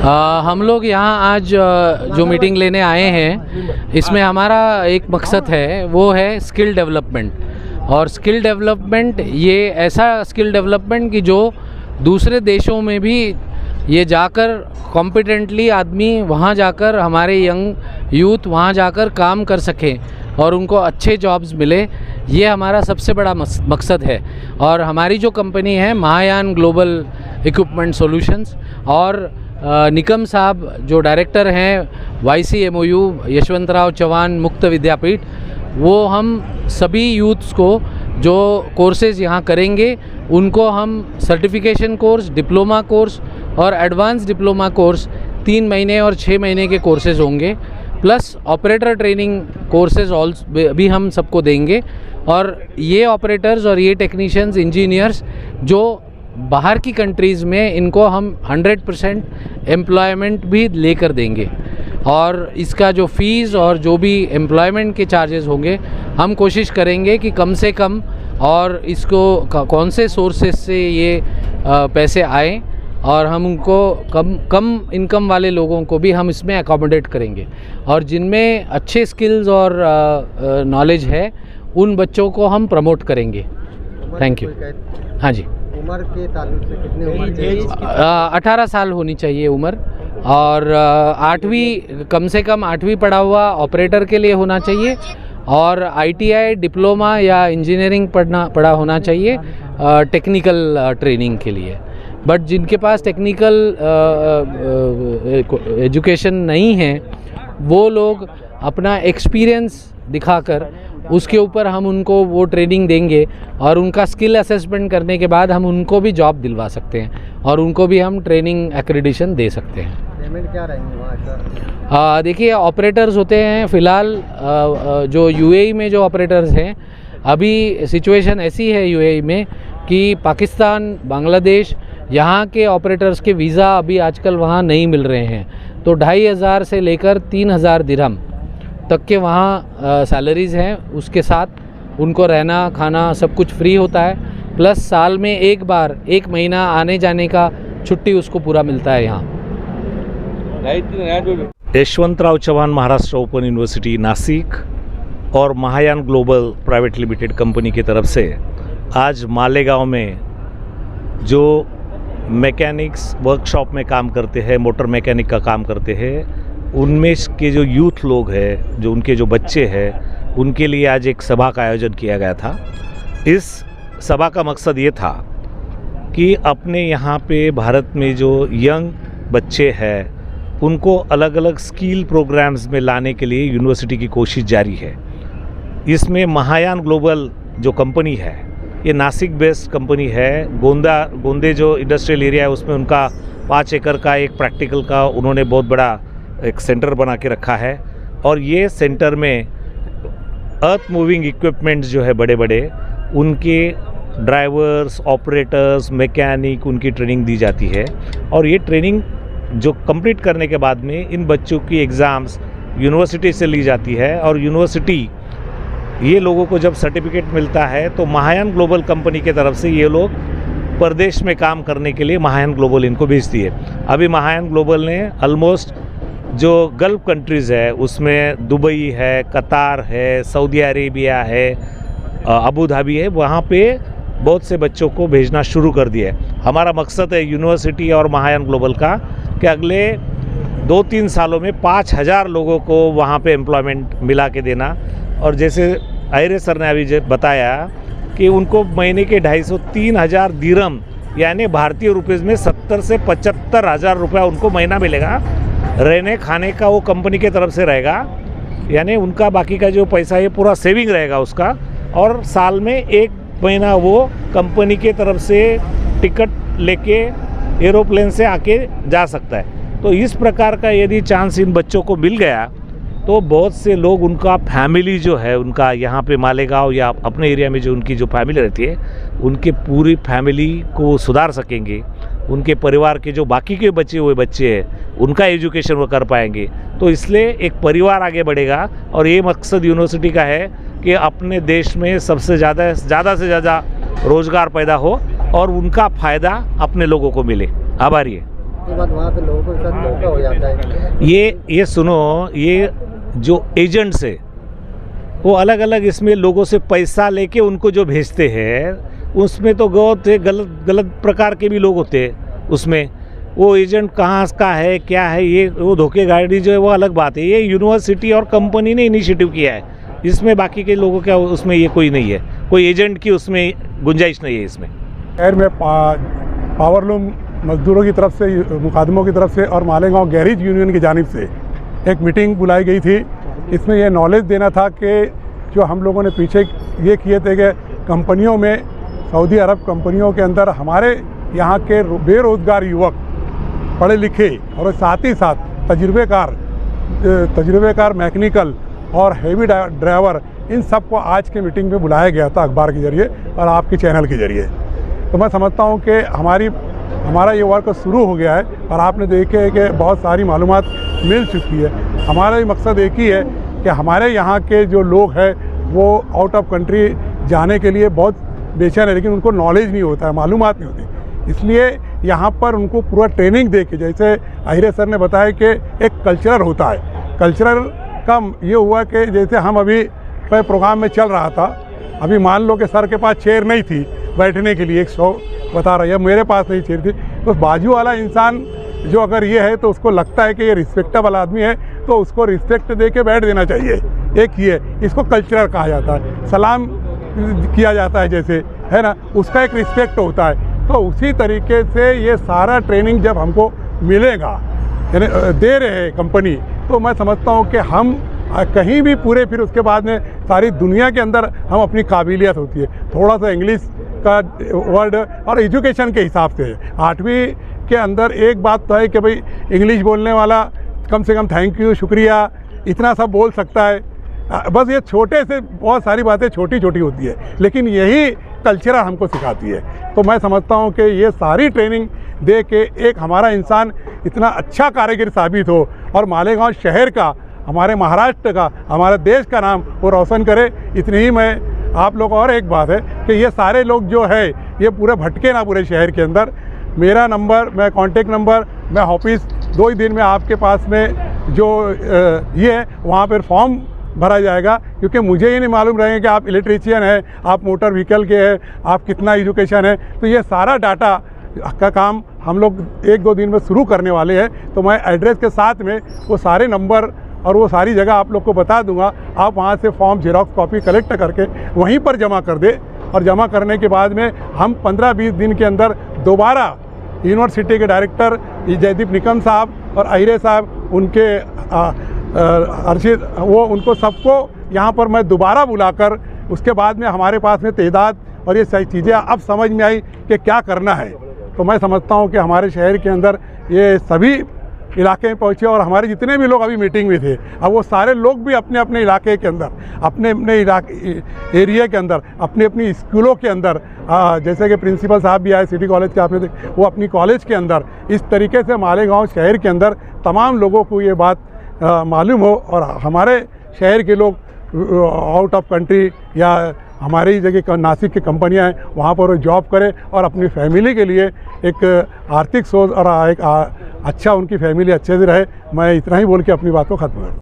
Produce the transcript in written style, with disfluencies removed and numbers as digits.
हम लोग यहाँ आज जो मीटिंग लेने आए हैं, इसमें हमारा एक मकसद है, वो है स्किल डेवलपमेंट। और स्किल डेवलपमेंट ये ऐसा स्किल डेवलपमेंट कि जो दूसरे देशों में भी ये जाकर कॉम्पिटेंटली आदमी वहाँ जाकर, हमारे यंग यूथ वहाँ जाकर काम कर सकें और उनको अच्छे जॉब्स मिले, ये हमारा सबसे बड़ा मकसद है। और हमारी जो कंपनी है महायान ग्लोबल इक्विपमेंट सॉल्यूशंस, और निकम साहब जो डायरेक्टर हैं YCMOU यशवंतराव चौहान मुक्त विद्यापीठ, वो हम सभी यूथ्स को जो कोर्सेज़ यहाँ करेंगे उनको हम सर्टिफिकेशन कोर्स, डिप्लोमा कोर्स और एडवांस डिप्लोमा कोर्स 3 महीने और 6 महीने के कोर्सेज़ होंगे, प्लस ऑपरेटर ट्रेनिंग कोर्सेज़ भी हम सबको देंगे। और ये ऑपरेटर्स और ये टेक्नीशियंस, इंजीनियर्स जो बाहर की कंट्रीज़ में, इनको हम 100% एम्प्लॉयमेंट भी लेकर देंगे। और इसका जो फ़ीस और जो भी एम्प्लॉयमेंट के चार्जेस होंगे, हम कोशिश करेंगे कि कम से कम, और इसको कौन से सोर्सेस से ये पैसे आए, और हम उनको कम इनकम वाले लोगों को भी हम इसमें अकोमोडेट करेंगे। और जिनमें अच्छे स्किल्स और नॉलेज है, उन बच्चों को हम प्रमोट करेंगे। Thank you. हाँ जी, उम्र के ताल्लुक से कितने उम्र चाहिए? 18 साल होनी चाहिए उम्र, और 8वीं, कम से कम 8वीं पढ़ा हुआ ऑपरेटर के लिए होना चाहिए, और ITI डिप्लोमा या इंजीनियरिंग पढ़ा होना चाहिए टेक्निकल ट्रेनिंग के लिए। बट जिनके पास टेक्निकल एजुकेशन नहीं है, वो लोग अपना एक्सपीरियंस दिखाकर उसके ऊपर हम उनको वो ट्रेनिंग देंगे, और उनका स्किल असेसमेंट करने के बाद हम उनको भी जॉब दिलवा सकते हैं, और उनको भी हम ट्रेनिंग एक्रेडिटेशन दे सकते हैं। पेमेंट क्या रहेंगे वहाँ सर? देखिए, ऑपरेटर्स होते हैं फ़िलहाल जो UAE में जो ऑपरेटर्स हैं, अभी सिचुएशन ऐसी है UAE में कि पाकिस्तान, बांग्लादेश, यहाँ के ऑपरेटर्स के वीज़ा अभी आजकल वहाँ नहीं मिल रहे हैं, तो 2500 से लेकर 3000 दिरहम तक के वहाँ सैलरीज़ हैं। उसके साथ उनको रहना, खाना सब कुछ फ्री होता है, प्लस साल में एक बार 1 महीना आने जाने का छुट्टी उसको पूरा मिलता है यहाँ। यशवंतराव चौहान महाराष्ट्र ओपन यूनिवर्सिटी नासिक और Mahayana global private limited company की तरफ से आज मालेगांव में जो मैकेनिक्स वर्कशॉप में काम करते हैं, मोटर मैकेनिक का काम करते हैं, उनमें के जो यूथ लोग हैं, जो उनके जो बच्चे हैं, उनके लिए आज एक सभा का आयोजन किया गया था। इस सभा का मकसद ये था कि अपने यहाँ पे भारत में जो यंग बच्चे हैं, उनको अलग अलग स्किल प्रोग्राम्स में लाने के लिए यूनिवर्सिटी की कोशिश जारी है। इसमें महायान ग्लोबल जो कंपनी है, ये नासिक बेस्ड कंपनी है। गोंदे जो इंडस्ट्रियल एरिया है, उसमें उनका 5 एकड़ का एक प्रैक्टिकल का उन्होंने बहुत बड़ा एक सेंटर बना के रखा है। और ये सेंटर में अर्थ मूविंग इक्विपमेंट्स जो है बड़े बड़े, उनके ड्राइवर्स, ऑपरेटर्स, मैकेनिक, उनकी ट्रेनिंग दी जाती है। और ये ट्रेनिंग जो कंप्लीट करने के बाद में इन बच्चों की एग्ज़ाम्स यूनिवर्सिटी से ली जाती है, और यूनिवर्सिटी ये लोगों को जब सर्टिफिकेट मिलता है तो महायान ग्लोबल कंपनी की तरफ से ये लोग प्रदेश में काम करने के लिए महायान ग्लोबल इनको भेजती है। अभी महायान ग्लोबल ने ऑलमोस्ट जो गल्फ़ कंट्रीज़ है, उसमें दुबई है, कतार है, सऊदी अरेबिया है, अबू धाबी है, वहाँ पे बहुत से बच्चों को भेजना शुरू कर दिया है। हमारा मकसद है यूनिवर्सिटी और महायान ग्लोबल का कि अगले 2-3 सालों में 5000 लोगों को वहाँ पे एम्प्लॉयमेंट मिला के देना। और जैसे आयरे सर ने अभी बताया कि उनको महीने के 250-3000 दिरहम, यानी भारतीय रुपीज़ में 70 से 75 हज़ार रुपया उनको महीना मिलेगा। रहने खाने का वो कंपनी के तरफ से रहेगा, यानी उनका बाकी का जो पैसा है पूरा सेविंग रहेगा उसका। और साल में 1 महीना वो कंपनी के तरफ से टिकट लेके एरोप्लेन से आके जा सकता है। तो इस प्रकार का यदि चांस इन बच्चों को मिल गया, तो बहुत से लोग, उनका फैमिली जो है, उनका यहाँ पे मालेगांव या अपने एरिया में जो उनकी जो फैमिली रहती है, उनके पूरी फैमिली को सुधार सकेंगे। उनके परिवार के जो बाकी के बचे हुए बच्चे हैं, उनका एजुकेशन वो कर पाएंगे। तो इसलिए एक परिवार आगे बढ़ेगा। और ये मकसद यूनिवर्सिटी का है कि अपने देश में सबसे ज़्यादा से ज़्यादा रोज़गार पैदा हो और उनका फ़ायदा अपने लोगों को मिले। आभारी है। के बाद वहाँ पे लोगों के साथ धोखा हो जाता है। ये सुनो, ये जो एजेंट्स है वो अलग अलग इसमें लोगों से पैसा लेके उनको जो भेजते हैं, उसमें तो गलत प्रकार के भी लोग होते हैं। उसमें वो एजेंट कहाँ का है, क्या है, ये वो धोखेगाड़ी जो है वो अलग बात है। ये यूनिवर्सिटी और कंपनी ने इनिशिएटिव किया है, इसमें बाकी के लोगों का उसमें ये कोई नहीं है, कोई एजेंट की उसमें गुंजाइश नहीं है। इसमें शहर में पावरलूम मजदूरों की तरफ से, मुकादमों की तरफ से और मालेगांव गैरेज यूनियन की जानिब से एक मीटिंग बुलाई गई थी। इसमें यह नॉलेज देना था कि जो हम लोगों ने पीछे ये किए थे कि कंपनियों में, सऊदी अरब कंपनियों के अंदर हमारे यहाँ के बेरोज़गार युवक, पढ़े लिखे और साथ ही साथ तजुर्बेकार मैकेनिकल और हेवी ड्राइवर, इन सबको आज के मीटिंग में बुलाया गया था अखबार के ज़रिए और आपके चैनल के ज़रिए। तो मैं समझता हूँ कि हमारा ये वर्क शुरू हो गया है और आपने देखे कि बहुत सारी मालूमात मिल चुकी है। हमारा भी मकसद एक ही है कि हमारे यहाँ के जो लोग हैं वो आउट ऑफ कंट्री जाने के लिए बहुत बेचैन है, लेकिन उनको नॉलेज नहीं होता है, मालूमात नहीं होती। इसलिए यहाँ पर उनको पूरा ट्रेनिंग दे के, जैसे आहिरे सर ने बताया कि एक कल्चरल होता है। कल्चरल का ये हुआ कि जैसे हम अभी प्रोग्राम में चल रहा था, अभी मान लो कि सर के पास चेयर नहीं थी बैठने के लिए, एक शो बता रहा है, मेरे पास नहीं चेयर थी, तो बाजू वाला इंसान जो अगर ये है तो उसको लगता है कि ये रिस्पेक्टेबल आदमी है तो उसको रिस्पेक्ट दे के बैठ देना चाहिए। एक ये, इसको कल्चरल कहा जाता है। सलाम किया जाता है जैसे, है ना, उसका एक रिस्पेक्ट होता है। तो उसी तरीके से ये सारा ट्रेनिंग जब हमको मिलेगा, यानी दे रहे हैं कंपनी, तो मैं समझता हूँ कि हम कहीं भी पूरे, फिर उसके बाद में सारी दुनिया के अंदर हम अपनी काबिलियत होती है। थोड़ा सा इंग्लिश का वर्ड और एजुकेशन के हिसाब से 8वीं के अंदर एक बात तो है कि भाई इंग्लिश बोलने वाला कम से कम थैंक यू, शुक्रिया, इतना सब बोल सकता है। बस ये छोटे से बहुत सारी बातें छोटी छोटी होती है, लेकिन यही कल्चर हमको सिखाती है। तो मैं समझता हूँ कि ये सारी ट्रेनिंग दे के एक हमारा इंसान इतना अच्छा कारीगर साबित हो और मालेगांव शहर का, हमारे महाराष्ट्र का, हमारे देश का नाम वो रोशन करे। इतनी ही मैं आप लोग, और एक बात है कि ये सारे लोग जो है ये पूरे भटके ना पूरे शहर के अंदर। मेरा नंबर, मैं कॉन्टेक्ट नंबर, मैं ऑफिस 2 ही दिन में आपके पास में जो ये है वहाँ पर फॉर्म भरा जाएगा, क्योंकि मुझे ये नहीं मालूम रहेगा कि आप इलेक्ट्रीशियन हैं, आप मोटर व्हीकल के हैं, आप कितना एजुकेशन है। तो ये सारा डाटा का काम हम लोग 1-2 दिन में शुरू करने वाले हैं। तो मैं एड्रेस के साथ में वो सारे नंबर और वो सारी जगह आप लोग को बता दूंगा। आप वहाँ से फॉर्म जेरॉक्स कॉपी कलेक्ट करके वहीं पर जमा कर दे, और जमा करने के बाद में हम 15-20 दिन के अंदर दोबारा यूनिवर्सिटी के डायरेक्टर जयदीप निकम साहब और आहिरे साहब, उनके अर्शिद, वो उनको सबको यहाँ पर मैं दोबारा बुलाकर, उसके बाद में हमारे पास में तादाद और ये सारी चीज़ें अब समझ में आई कि क्या करना है। तो मैं समझता हूँ कि हमारे शहर के अंदर ये सभी इलाके में पहुँचे और हमारे जितने भी लोग अभी मीटिंग में थे, अब वो सारे लोग भी अपने अपने इलाके के अंदर, अपने अपने एरिया के अंदर, अपनी अपनी स्कूलों के अंदर, जैसे कि प्रिंसिपल साहब भी आए सिटी कॉलेज के, आपने वो अपनी कॉलेज के अंदर, इस तरीके से मालेगांव शहर के अंदर तमाम लोगों को ये बात मालूम हो और हमारे शहर के लोग आउट ऑफ कंट्री या हमारी जगह नासिक की कंपनियां हैं वहाँ पर वो जॉब करें और अपनी फैमिली के लिए एक आर्थिक सोच और एक अच्छा, उनकी फैमिली अच्छे से रहे। मैं इतना ही बोल के अपनी बात को ख़त्म करूँ।